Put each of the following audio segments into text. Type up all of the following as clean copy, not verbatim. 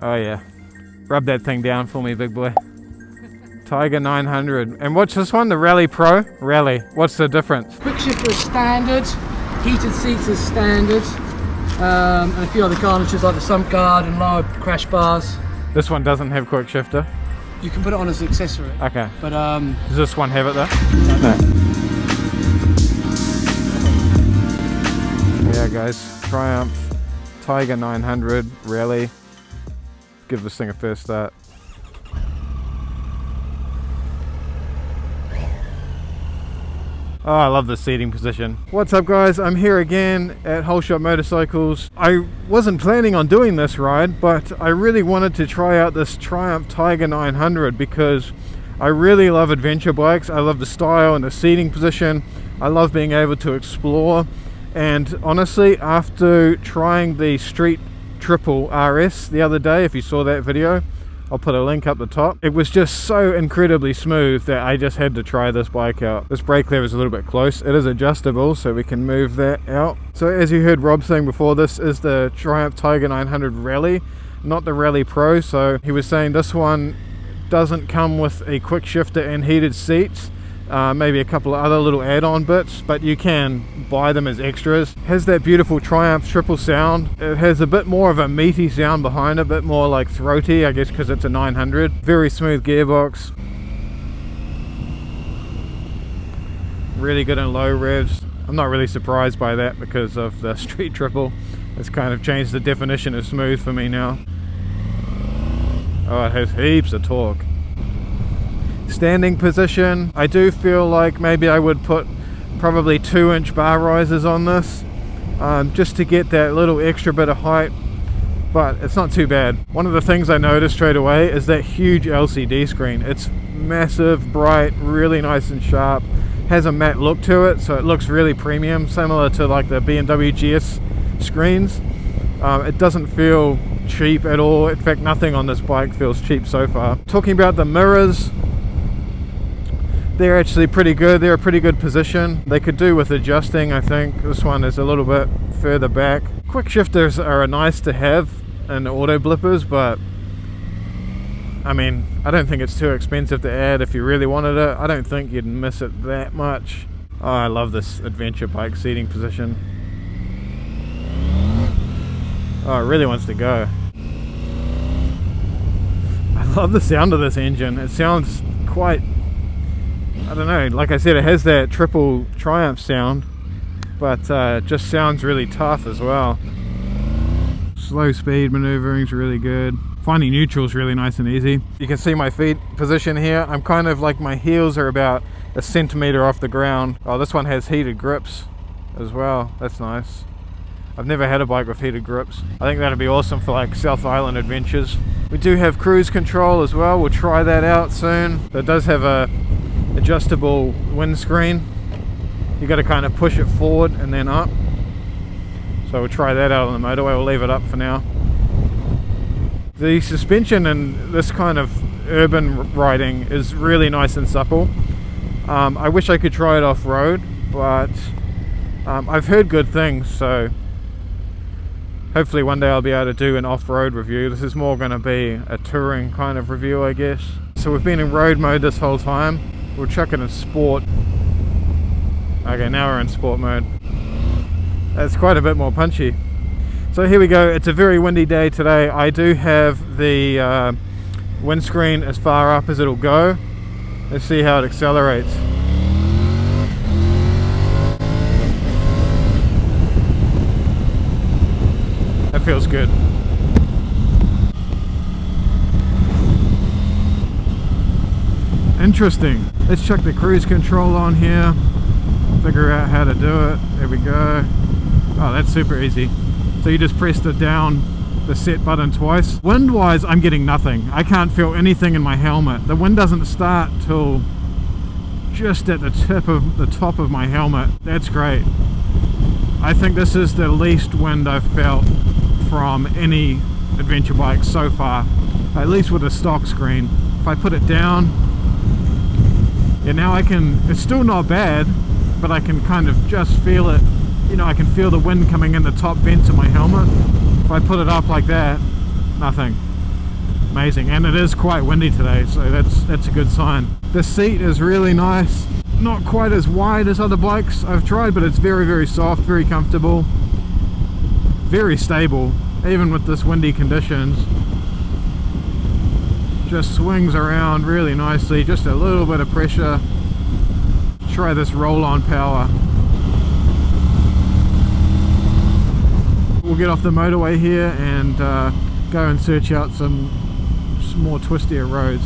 Oh yeah. Rub that thing down for me, big boy. Tiger 900. And what's this one? The Rally Pro? Rally. What's the difference? Quick shifter is standard. Heated seats is standard. And a few other garnishes like the sump guard and lower crash bars. This one doesn't have quick shifter. You can put it on as an accessory. Okay. But does this one have it though? no. Yeah guys, Triumph Tiger 900 Rally. Give this thing a first start. Oh, I love the seating position. What's up guys, I'm here again at Whole Shot Motorcycles. I wasn't planning on doing this ride, but I really wanted to try out this Triumph Tiger 900 because I really love adventure bikes. I love the style and the seating position. I love being able to explore. And honestly, after trying the Street Triple RS the other day, if you saw that video, I'll put a link up the top. It was just so incredibly smooth that I just had to try this bike out. This brake lever is a little bit close. It is adjustable, so we can move that out. So as you heard Rob saying before, this is the Triumph Tiger 900 Rally, not the Rally Pro. So he was saying this one doesn't come with a quick shifter and heated seats. Maybe a couple of other little add-on bits, but you can buy them as extras. Has that beautiful Triumph triple sound. It has a bit more of a meaty sound behind it, a bit more like throaty, I guess because it's a 900. Very smooth gearbox. Really good in low revs. I'm not really surprised by that because of the Street Triple. It's kind of changed the definition of smooth for me now. Oh, it has heaps of torque. Standing position, I do feel like maybe I would put probably 2-inch bar risers on this just to get that little extra bit of height, but it's not too bad. One of the things I noticed straight away is that huge LCD screen. It's massive, bright, really nice and sharp, has a matte look to it, so it looks really premium, similar to like the B&W GS screens. It doesn't feel cheap at all. In fact, nothing on this bike feels cheap so far. Talking about the mirrors, they're actually pretty good. They're a pretty good position. They could do with adjusting, I think. This one is a little bit further back. Quick shifters are nice to have in auto blippers, but I mean, I don't think it's too expensive to add if you really wanted it. I don't think you'd miss it that much. Oh, I love this adventure bike seating position. Oh, it really wants to go. I love the sound of this engine. It sounds quite, I don't know, like I said, it has that triple Triumph sound, but it just sounds really tough as well. Slow speed maneuvering is really good. Finding neutral is really nice and easy. You can see my feet position here. I'm kind of like, my heels are about a centimeter off the ground. Oh, this one has heated grips as well. That's nice. I've never had a bike with heated grips. I think that'd be awesome for like South Island adventures. We do have cruise control as well. We'll try that out soon. It does have a adjustable windscreen. You got to kind of push it forward and then up. So we'll try that out on the motorway. We'll leave it up for now. The suspension in this kind of urban riding is really nice and supple. I wish I could try it off-road, but I've heard good things, so hopefully one day I'll be able to do an off-road review. This is more going to be a touring kind of review, I guess. So we've been in road mode this whole time. We'll chuck it in sport. Okay, now we're in sport mode. That's quite a bit more punchy. So here we go. It's a very windy day today. I do have the windscreen as far up as it'll go. Let's see how it accelerates. That feels good. Interesting. Let's check the cruise control on here. Figure out how to do it. There we go. Oh, that's super easy. So you just press the set button twice. Wind wise, I'm getting nothing. I can't feel anything in my helmet. The wind doesn't start till just at the top of my helmet. That's great. I think this is the least wind I've felt from any adventure bike so far, at least with a stock screen. If I put it down, yeah, now I can, it's still not bad, but I can kind of just feel it. You know, I can feel the wind coming in the top vents of my helmet. If I put it up like that, nothing. amazing. And it is quite windy today, so that's a good sign. The seat is really nice, not quite as wide as other bikes I've tried, but it's very, very soft, very comfortable, very stable, even with this windy conditions. Just swings around really nicely, just a little bit of pressure. Try this roll-on power. We'll get off the motorway here and go and search out some more twistier roads.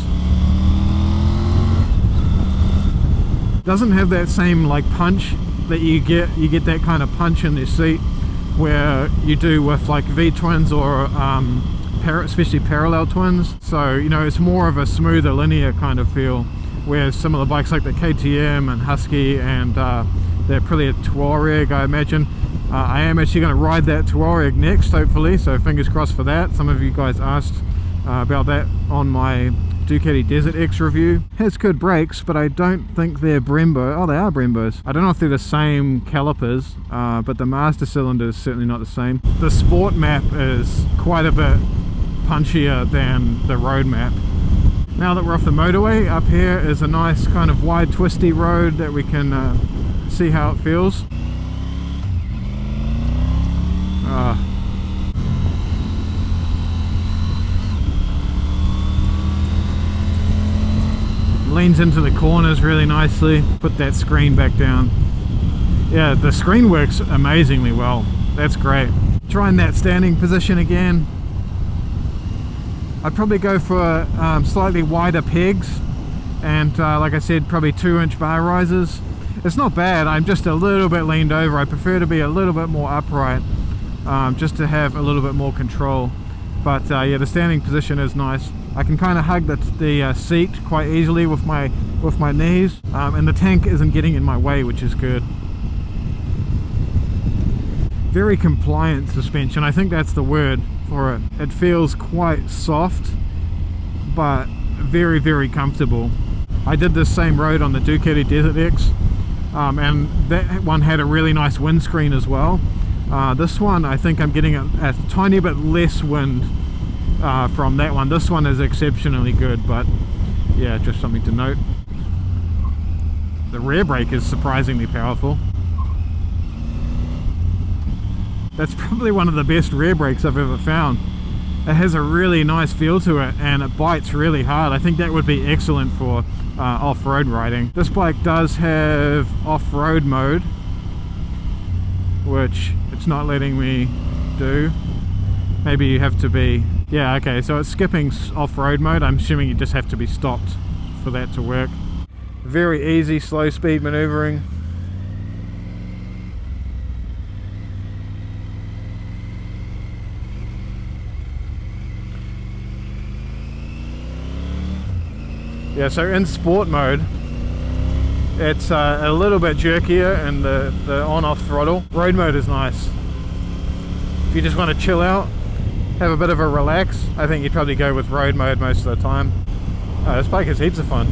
Doesn't have that same like punch that you get that kind of punch in your seat where you do with like V-twins or especially parallel twins. So you know, it's more of a smoother linear kind of feel, whereas some of the bikes like the KTM and Husky and the Aprilia Tuareg, I imagine, I am actually going to ride that Tuareg next, hopefully, so fingers crossed for that. Some of you guys asked about that on my Ducati Desert X review. Has good brakes, but I don't think they're Brembo. Oh, they are Brembos. I don't know if they're the same calipers, but the master cylinder is certainly not the same. The sport map is quite a bit punchier than the road map. Now that we're off the motorway, up here is a nice kind of wide twisty road that we can see how it feels. Leans into the corners really nicely. Put that screen back down. Yeah, the screen works amazingly well. That's great. Trying that standing position again. I'd probably go for slightly wider pegs and like I said, probably 2-inch bar risers. It's not bad, I'm just a little bit leaned over. I prefer to be a little bit more upright, just to have a little bit more control. But yeah, the standing position is nice. I can kind of hug the seat quite easily with my knees, and the tank isn't getting in my way, which is good. Very compliant suspension, I think that's the word for it. It feels quite soft, but very, very comfortable. I did this same road on the Ducati Desert X, and that one had a really nice windscreen as well. This one, I think I'm getting a tiny bit less wind from that one. This one is exceptionally good, but yeah, just something to note. The rear brake is surprisingly powerful. That's probably one of the best rear brakes I've ever found. It has a really nice feel to it and it bites really hard. I think that would be excellent for off-road riding. This bike does have off-road mode, which it's not letting me do. Maybe you have to be, yeah, okay, so it's skipping off-road mode. I'm assuming you just have to be stopped for that to work. Very easy slow speed maneuvering. Yeah, so in sport mode, it's a little bit jerkier in the on-off throttle. Road mode is nice. If you just want to chill out, have a bit of a relax, I think you'd probably go with road mode most of the time. This bike has heaps of fun.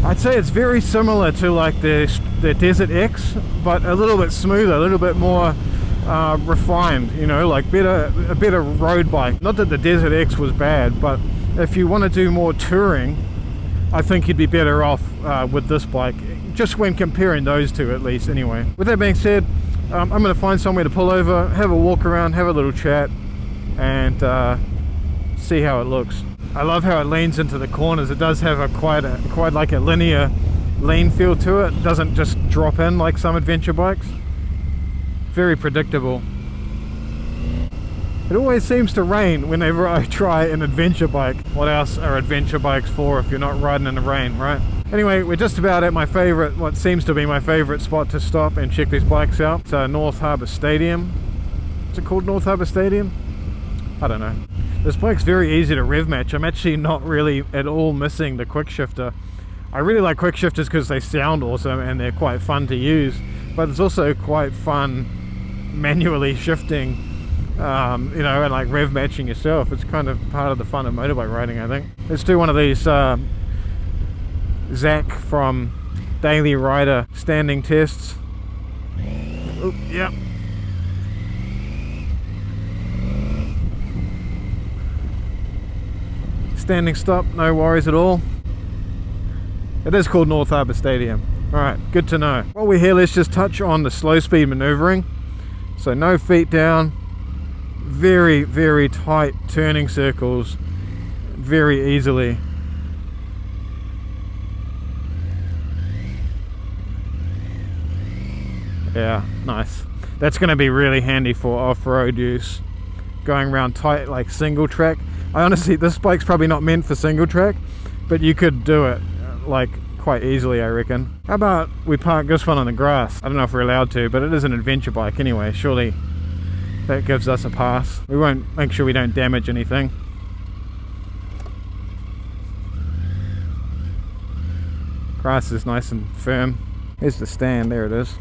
I'd say it's very similar to like the Desert X, but a little bit smoother, a little bit more refined, you know, like a better road bike. Not that the Desert X was bad, but if you want to do more touring, I think you'd be better off with this bike, just when comparing those two at least anyway. With that being said, I'm going to find somewhere to pull over, have a walk around, have a little chat, and see how it looks. I love how it leans into the corners. It does have quite like a linear lean feel to it. It doesn't just drop in like some adventure bikes. Very predictable. It always seems to rain whenever I try an adventure bike. What else are adventure bikes for if you're not riding in the rain, right? Anyway, we're just about at my favorite, what seems to be my favorite spot to stop and check these bikes out. It's North Harbour Stadium. Is it called North Harbour Stadium? I don't know. This bike's very easy to rev match. I'm actually not really at all missing the quick shifter. I really like quick shifters because they sound awesome and they're quite fun to use, but it's also quite fun manually shifting, you know, and like rev matching yourself. It's kind of part of the fun of motorbike riding, I think. Let's do one of these Zach from Daily Rider standing tests. Oh, yep. standing stop, no worries at all. It is called North Harbour Stadium. Alright, good to know. While we're here, let's just touch on the slow speed maneuvering. So no feet down, very, very tight turning circles, very easily. Yeah, nice. That's going to be really handy for off-road use. Going around tight like single track. I honestly, this bike's probably not meant for single track, but you could do it like quite easily, I reckon. How about we park this one on the grass? I don't know if we're allowed to, but it is an adventure bike anyway. Surely that gives us a pass. We won't, make sure we don't damage anything. Grass is nice and firm. Here's the stand, there it is.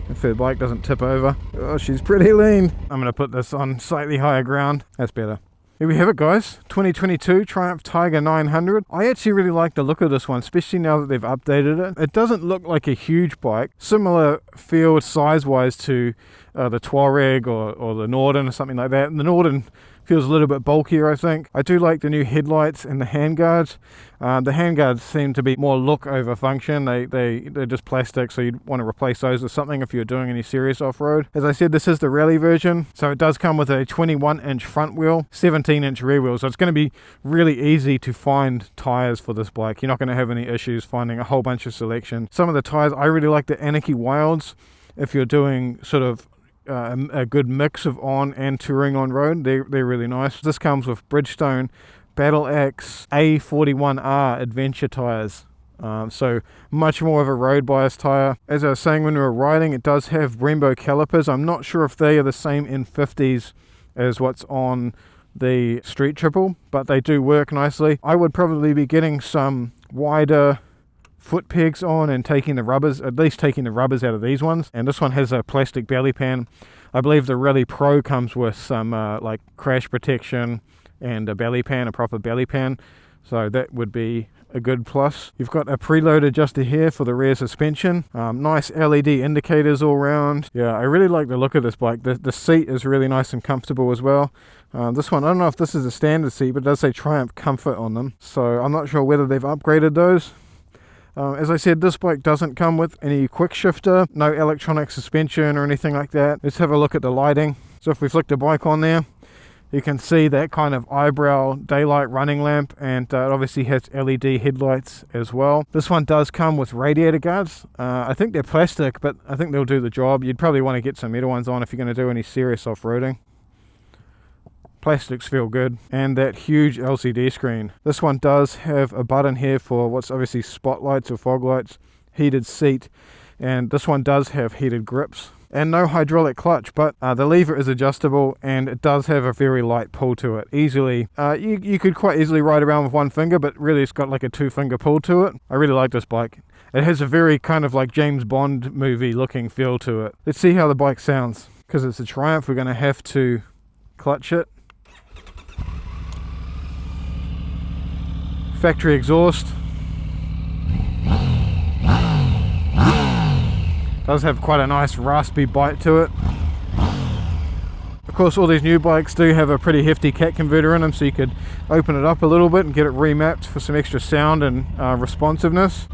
If the bike doesn't tip over. Oh, she's pretty lean. I'm going to put this on slightly higher ground. That's better. Here we have it, guys. 2022 Triumph Tiger 900. I actually really like the look of this one, especially now that they've updated it. It doesn't look like a huge bike. Similar feel size-wise to the Touareg or the Norden or something like that. And the Norden feels a little bit bulkier, I think. I do like the new headlights and the handguards. The handguards seem to be more look over function. They're just plastic, so you'd want to replace those with something if you're doing any serious off-road. As I said, this is the rally version, so it does come with a 21-inch front wheel, 17-inch rear wheel, so it's going to be really easy to find tires for this bike. You're not going to have any issues finding a whole bunch of selection. Some of the tires, I really like the Anarchy Wilds. If you're doing sort of a good mix of on and touring on road, they're really nice. This comes with Bridgestone Battle Axe A41R adventure tires, so much more of a road bias tire. As I was saying, when we were riding, it does have Brembo calipers. I'm not sure if they are the same in 50s as what's on the Street Triple, but they do work nicely. I would probably be getting some wider foot pegs on and taking the rubbers, at least taking the rubbers out of these ones. And this one has a plastic belly pan. I believe the Rally Pro comes with some like crash protection and a belly pan, a proper belly pan, so that would be a good plus. You've got a preload adjuster here for the rear suspension. Nice LED indicators all around. Yeah, I really like the look of this bike. The seat is really nice and comfortable as well. This one, I don't know if this is a standard seat, but it does say Triumph Comfort on them, so I'm not sure whether they've upgraded those. As I said, this bike doesn't come with any quick shifter, no electronic suspension or anything like that. Let's have a look at the lighting. So if we flick the bike on there, you can see that kind of eyebrow daylight running lamp, and it obviously has LED headlights as well. This one does come with radiator guards. I think they're plastic, but I think they'll do the job. You'd probably want to get some metal ones on if you're going to do any serious off-roading. Plastics feel good. And that huge LCD screen. This one does have a button here for what's obviously spotlights or fog lights, heated seat, and this one does have heated grips. And no hydraulic clutch, but the lever is adjustable and it does have a very light pull to it. Easily, you could quite easily ride around with one finger, but really it's got like a 2-finger pull to it. I really like this bike. It has a very kind of like James Bond movie looking feel to it. Let's see how the bike sounds. Because it's a Triumph, we're going to have to clutch it. Factory exhaust. Does have quite a nice raspy bite to it. Of course, all these new bikes do have a pretty hefty cat converter in them, so you could open it up a little bit and get it remapped for some extra sound and responsiveness.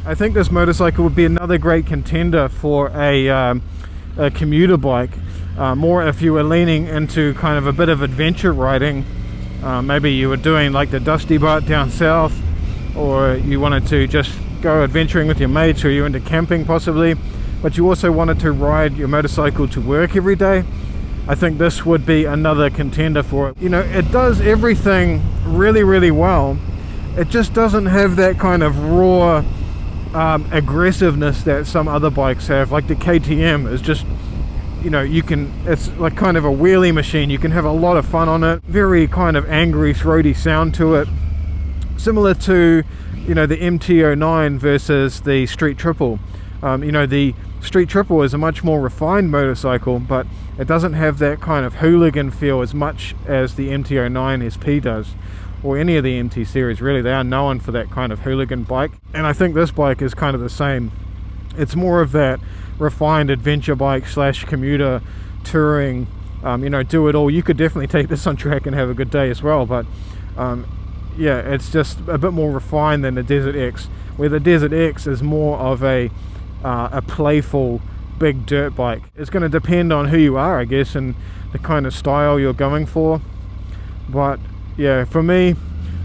I think this motorcycle would be another great contender for a commuter bike, more if you were leaning into kind of a bit of adventure riding. Maybe you were doing like the Dusty Butt down south, or you wanted to just go adventuring with your mates, or you're into camping possibly, but you also wanted to ride your motorcycle to work every day. I think this would be another contender for it. You know, it does everything really, really well. It just doesn't have that kind of raw aggressiveness that some other bikes have. Like the KTM is just, you know, it's like kind of a wheelie machine. You can have a lot of fun on it. Very kind of angry, throaty sound to it. Similar to, you know, the MT-09 versus the Street Triple. You know, the Street Triple is a much more refined motorcycle, but it doesn't have that kind of hooligan feel as much as the MT-09 SP does, or any of the MT series really. They are known for that kind of hooligan bike, and I think this bike is kind of the same. It's more of that refined adventure bike slash commuter touring, you know, do it all. You could definitely take this on track and have a good day as well, but yeah, it's just a bit more refined than the Desert X, where the Desert X is more of a playful big dirt bike. It's going to depend on who you are, I guess, and the kind of style you're going for. But yeah, for me,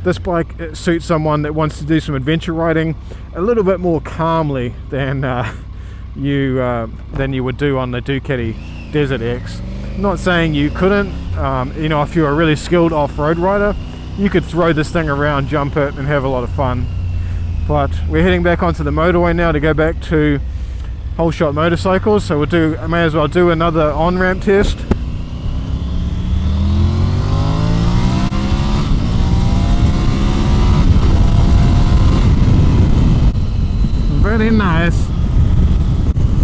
this bike, it suits someone that wants to do some adventure riding a little bit more calmly than you would do on the Ducati Desert X. Not saying you couldn't, you know, if you're a really skilled off-road rider, you could throw this thing around, jump it, and have a lot of fun. But we're heading back onto the motorway now to go back to Whole Shot Motorcycles, so I may as well do another on-ramp test. Very nice.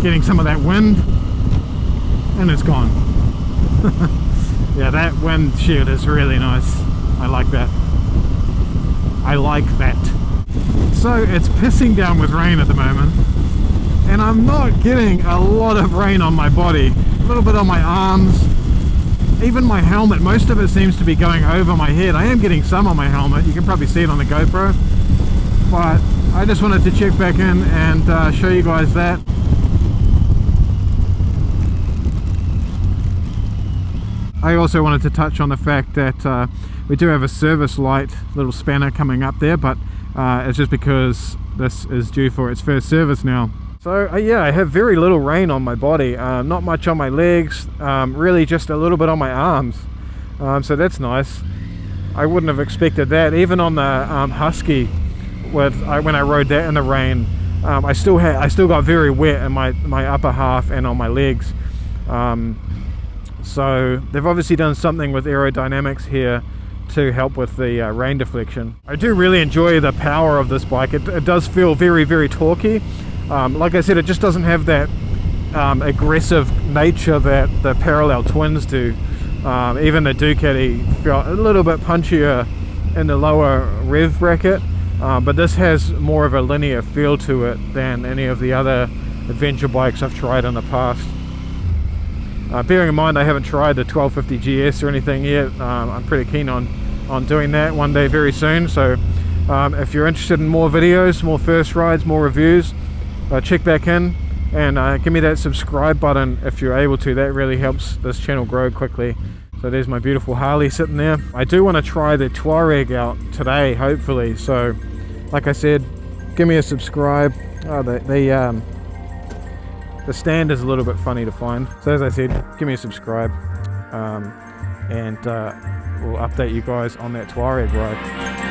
Getting some of that wind, and it's gone. Yeah, that windshield is really nice. I like that. I like that. So it's pissing down with rain at the moment, and I'm not getting a lot of rain on my body. A little bit on my arms, even my helmet. Most of it seems to be going over my head. I am getting some on my helmet. You can probably see it on the GoPro, but I just wanted to check back in and show you guys that. I also wanted to touch on the fact that we do have a service light little spanner coming up there, but it's just because this is due for its first service now. So yeah, I have very little rain on my body, not much on my legs, really just a little bit on my arms, so that's nice. I wouldn't have expected that. Even on the Husky, when I rode that in the rain, I still got very wet in my upper half and on my legs. So they've obviously done something with aerodynamics here to help with the rain deflection. I do really enjoy the power of this bike. It does feel very, very torquey. Like I said, it just doesn't have that aggressive nature that the parallel twins do. Even the Ducati felt a little bit punchier in the lower rev bracket, but this has more of a linear feel to it than any of the other adventure bikes I've tried in the past. Bearing in mind I haven't tried the 1250 GS or anything yet, I'm pretty keen on doing that one day very soon. So if you're interested in more videos, more first rides, more reviews, check back in and give me that subscribe button if you're able to. That really helps this channel grow quickly. So there's my beautiful Harley sitting there. I do want to try the Tuareg out today, hopefully. So like I said, give me a subscribe. The stand is a little bit funny to find. So as I said, give me a subscribe, and we'll update you guys on that Tuareg ride.